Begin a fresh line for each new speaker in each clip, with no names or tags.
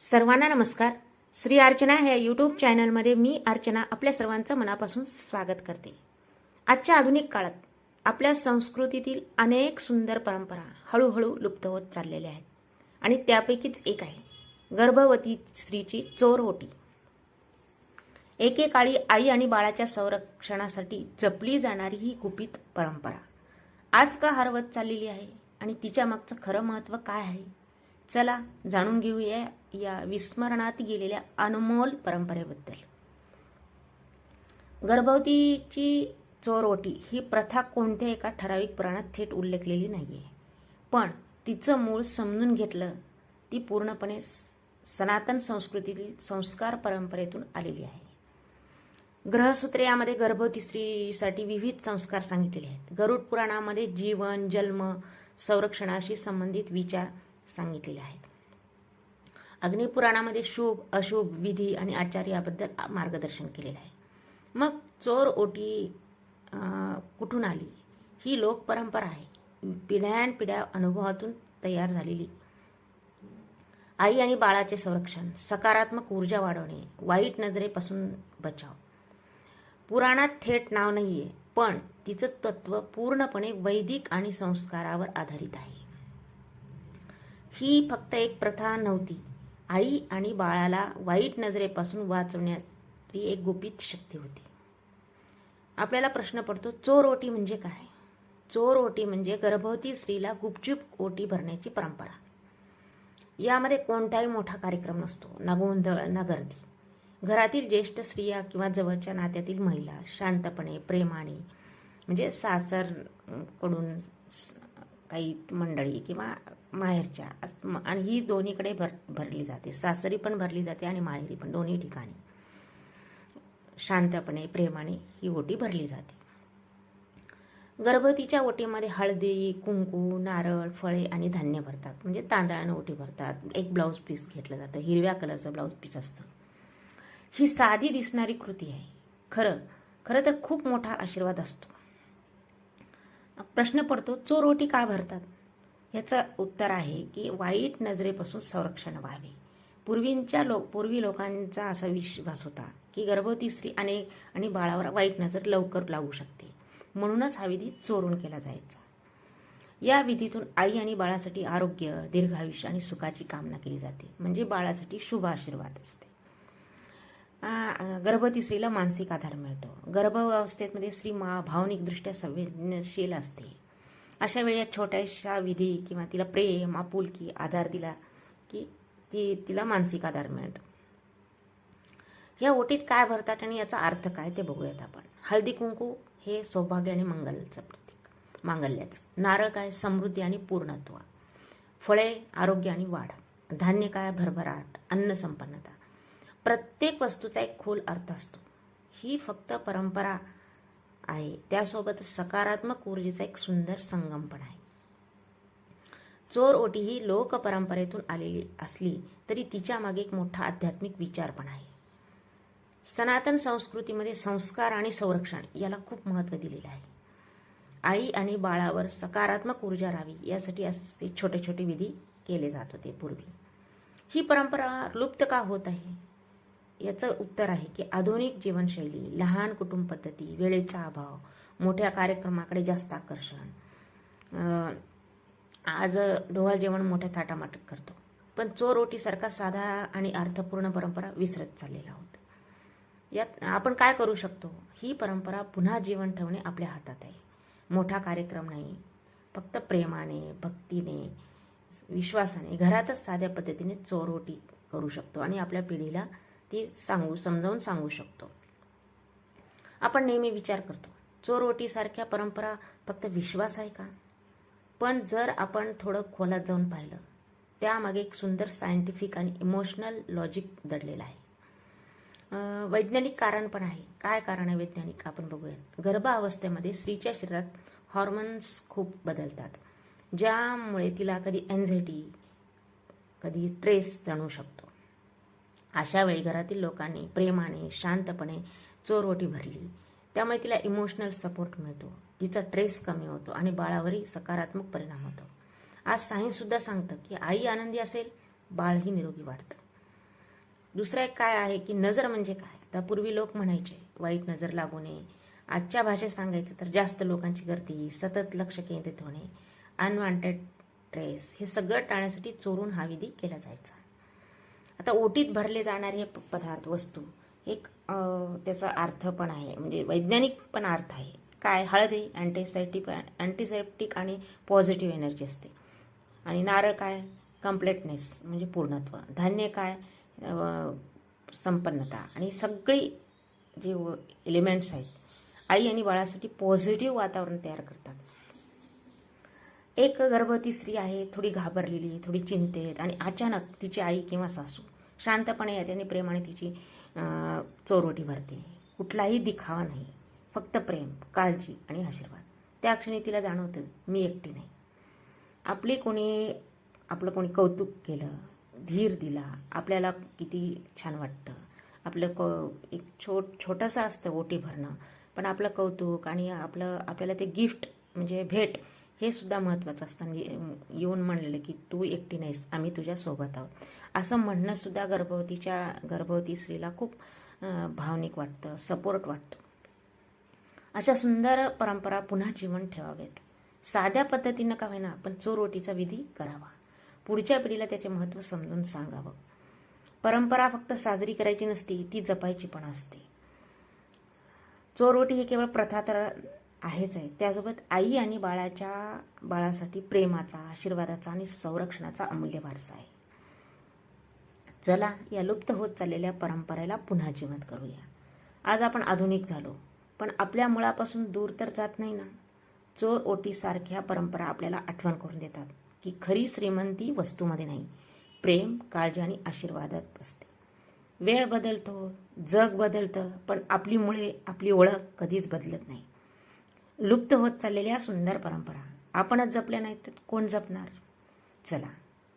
सर्वांना नमस्कार. श्री अर्चना ह्या यूट्यूब चॅनलमध्ये मी अर्चना आपल्या सर्वांचं मनापासून स्वागत करते. आजच्या आधुनिक काळात आपल्या संस्कृतीतील अनेक सुंदर परंपरा हळूहळू लुप्त होत चाललेल्या आहेत आणि त्यापैकीच एक आहे गर्भवती स्त्रीची चोर ओटी. एकेकाळी आई आणि बाळाच्या संरक्षणासाठी जपली जाणारी ही गुपित परंपरा आज का हरवत चाललेली आहे आणि तिच्या मागचं खरं महत्त्व काय आहे? चला जाणून घेऊया या विस्मरणात गेलेल्या अनमोल परंपरेबद्दल. गर्भवतीची चोर ओटी ही प्रथा कोणत्या एका ठराविक पुराणात थेट उल्लेखलेली नाहीये, पण तिचं मूळ समजून घेतलं ती पूर्णपणे सनातन संस्कृतीतील संस्कार परंपरेतून आलेली आहे. ग्रहसूत्रे यामध्ये गर्भवती स्त्रीसाठी विविध संस्कार सांगितलेले आहेत. गरुड पुराणामध्ये जीवन, जन्म, संरक्षणाशी संबंधित विचार सांगितलेले आहेत. अग्निपुराणामध्ये शुभ अशुभ विधी आणि आचार याबद्दल मार्गदर्शन केलेलं आहे. मग चोर ओटी कुठून आली? ही लोक परंपरा आहे, पिढ्यानपिढ्या अनुभवातून तयार झालेली. आई आणि बाळाचे संरक्षण, सकारात्मक ऊर्जा वाढवणे, वाईट नजरेपासून बचाव. पुराणात थेट नाव नाहीये, पण तिचं तत्व पूर्णपणे वैदिक आणि संस्कारावर आधारित आहे. ही फक्त एक प्रथा नव्हती, आई आणि बाळाला वाईट नजरेपासून वाचवण्याची एक गुपित शक्ती होती. आपल्याला प्रश्न पडतो, चोर ओटी म्हणजे काय? चोर ओटी म्हणजे गर्भवती स्त्रीला गुपचूप ओटी भरण्याची परंपरा. यामध्ये कोणताही मोठा कार्यक्रम नसतो, ना गोंधळ ना गर्दी. घरातील ज्येष्ठ स्त्रिया किंवा जवळच्या नात्यातील महिला शांतपणे प्रेमाने, म्हणजे सासरकडून काही मंडळी किंवा माहेरच्या, आणि ही दोन्हीकडे भरली जाते. सासरी पण भरली जाते आणि माहेरी पण, दोन्ही ठिकाणी शांतपणे प्रेमाने ही ओटी भरली जाते. गर्भवतीच्या ओटीमध्ये हळदी, कुंकू, नारळ, फळे आणि धान्य भरतात. म्हणजे तांदळाने ओटी भरतात. एक ब्लाऊज पीस घेतलं जातं, हिरव्या कलरचं ब्लाऊज पीस असतं. ही साधी दिसणारी कृती आहे, खरं तर खूप मोठा आशीर्वाद असतो. प्रश्न पडतो, चोर ओटी का भरतात? याचं उत्तर आहे की वाईट नजरेपासून संरक्षण व्हावे. पूर्वी लोकांचा असा विश्वास होता की गर्भवती स्त्री आणि बाळावर वाईट नजर लवकर लागू शकते, म्हणूनच हा विधी चोरून केला जायचा. या विधीतून आई आणि बाळासाठी आरोग्य, दीर्घायुष्य आणि सुखाची कामना केली जाते. म्हणजे बाळासाठी शुभ आशीर्वाद असते. गर्भवती स्त्रीला मानसिक आधार मिळतो. गर्भावस्थेमध्ये स्त्री भावनिकदृष्ट्या संवेदनशील असते. अशा वेळी छोट्याशा विधी किंवा तिला प्रेम, आपुलकी, आधार दिला की तिला मानसिक आधार मिळतो. या ओटीत काय भरतात आणि याचा अर्थ काय ते बघूयात आपण. हळदी कुंकू हे सौभाग्य आणि मंगलचं प्रतीक, मांगल्याचं. नारळ काय? समृद्धी आणि पूर्णत्व. फळे आरोग्य आणि वाढ. धान्य काय? भरभराट, अन्न संपन्नता. प्रत्येक वस्तूचा एक खोल अर्थ असतो. ही फक्त परंपरा आहे, त्यासोबत सकारात्मक ऊर्जेचा एक सुंदर संगम पण आहे. चोर ओटी ही लोक परंपरेतून आलेली असली तरी तिच्या मागे एक मोठा आध्यात्मिक विचार पण आहे. सनातन संस्कृतीमध्ये संस्कार आणि संरक्षण याला खूप महत्त्व दिलेलं आहे. आई आणि बाळावर सकारात्मक ऊर्जा राहावी यासाठी असे छोटे छोटे विधी केले जात होते पूर्वी. ही परंपरा लुप्त का होत आहे? याचं उत्तर आहे की आधुनिक जीवनशैली, लहान कुटुंब पद्धती, वेळेचा अभाव, मोठ्या कार्यक्रमाकडे जास्त आकर्षण. आज ढोळ जेवण मोठ्या थाटामाटात करतो, पण चोर ओटीसारखा साधा आणि अर्थपूर्ण परंपरा विसरत चाललेला आहोत. यात आपण काय करू शकतो? ही परंपरा पुन्हा जीवन ठेवणे आपल्या हातात आहे. मोठा कार्यक्रम नाही, फक्त प्रेमाने, भक्तीने, विश्वासाने घरातच साध्या पद्धतीने चोर ओटी करू शकतो आणि आपल्या पिढीला ती समजावून सांगू शकतो. आपण नेहमी विचार करतो, चोर ओटीसारख्या परंपरा फक्त विश्वास आहे का? पण जर आपण थोडं खोलात जाऊन पाहिलं, त्यामागे एक सुंदर सायंटिफिक आणि इमोशनल लॉजिक दडलेलं आहे. वैज्ञानिक कारण पण आहे. काय कारण आहे वैज्ञानिक? आपण बघूयात. गर्भावस्थेमध्ये स्त्रीच्या शरीरात हॉर्मोन्स खूप बदलतात, ज्यामुळे तिला कधी एन्झायटी, कधी स्ट्रेस जाणवू शकतो. अशा वेळी घरातील लोकांनी प्रेमाने, शांतपणे चोर ओटी भरली, त्यामुळे तिला इमोशनल सपोर्ट मिळतो, तिचा स्ट्रेस कमी होतो आणि बाळावरही सकारात्मक परिणाम होतो. आज सायन्स सुद्धा सांगतं की आई आनंदी असेल, बाळही निरोगी वाढतं. दुसरं एक काय आहे की नजर म्हणजे काय. आता पूर्वी लोक म्हणायचे वाईट नजर लागू नये. आजच्या भाषेत सांगायचं तर जास्त लोकांची गर्दी, सतत लक्ष केंद्रित होणे, अनवॉन्टेड ट्रेस, हे सगळं टाळण्यासाठी चोरून हा विधी केला जायचा. आता ओटीत भरले जाणारे हे पदार्थ, वस्तू, एक त्याचा अर्थ पण आहे, म्हणजे वैज्ञानिक पण अर्थ आहे. काय, हळदी अँटीसेप्टिक आणि पॉझिटिव्ह एनर्जी असते. आणि नारळ काय, कम्प्लेटनेस म्हणजे पूर्णत्व. धान्य काय, संपन्नता. आणि सगळी जे एलिमेंट्स आहेत आई आणि बाळासाठी पॉझिटिव्ह वातावरण तयार करतात. एक गर्भवती स्त्री आहे, थोडी घाबरलेली, थोडी चिंतेत, आणि अचानक तिची आई किंवा सासू शांतपणे येते आणि प्रेमाने तिची चोरवटी भरते. कुठलाही दिखावा नाही, फक्त प्रेम, काळजी आणि आशीर्वाद. त्या क्षणी तिला जाणवतं मी एकटी नाही. आपलं कोणी कौतुक केलं, धीर दिला, आपल्याला किती छान वाटतं. एक छोटंसं असतं ओटी भरणं, पण आपलं कौतुक आणि आपल्याला ते गिफ्ट म्हणजे भेट हे सुद्धा महत्त्वाचं असतं. येऊन म्हणलेलं की तू एकटी नाहीस, आम्ही तुझ्या सोबत आहोत, असं म्हणणं सुद्धा गर्भवती स्त्रीला खूप भावनिक वाटतं, सपोर्ट वाटतो. अशा सुंदर परंपरा पुन्हा जीवन ठेवावेत. साध्या पद्धतीनं का होईना, पण चोरवटीचा विधी करावा. पुढच्या पिढीला त्याचे महत्त्व समजून सांगावं. परंपरा फक्त साजरी करायची नसती, ती जपायची पण असते. चोरवटी ही केवळ प्रथा तर आहेच आहे, त्यासोबत आई आणि बाळासाठी प्रेमाचा, आशीर्वादाचा आणि संरक्षणाचा अमूल्य वारसा आहे. चला या लुप्त होत चाललेल्या परंपरेला पुन्हा जिवंत करूया. आज आपण आधुनिक झालो, पण आपल्या मुळापासून दूर तर जात नाही ना. चोर ओटी सारख्या परंपरा आपल्याला आठवण करून देतात की खरी श्रीमंती वस्तूमध्ये नाही, प्रेम, काळजी आणि आशीर्वादात असते. वेळ बदलतो, जग बदलतं, पण आपली मुळे, आपली ओळख कधीच बदलत नाही. लुप्त होत चाललेल्या सुंदर परंपरा आपणच जपल्या नाहीत तर कोण जपणार. चला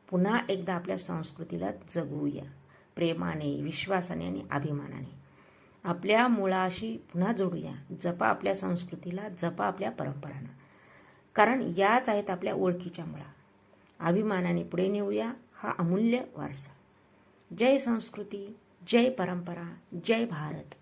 पुन्हा एकदा आपल्या संस्कृतीला जगवूया, प्रेमाने, विश्वासाने आणि अभिमानाने. आपल्या मुळाशी पुन्हा जोडूया. जपा आपल्या संस्कृतीला, जपा आपल्या परंपरांना, कारण याच आहेत आपल्या ओळखीच्या मुळा. अभिमानाने पुढे नेऊया हा अमूल्य वारसा. जय संस्कृती, जय परंपरा, जय भारत.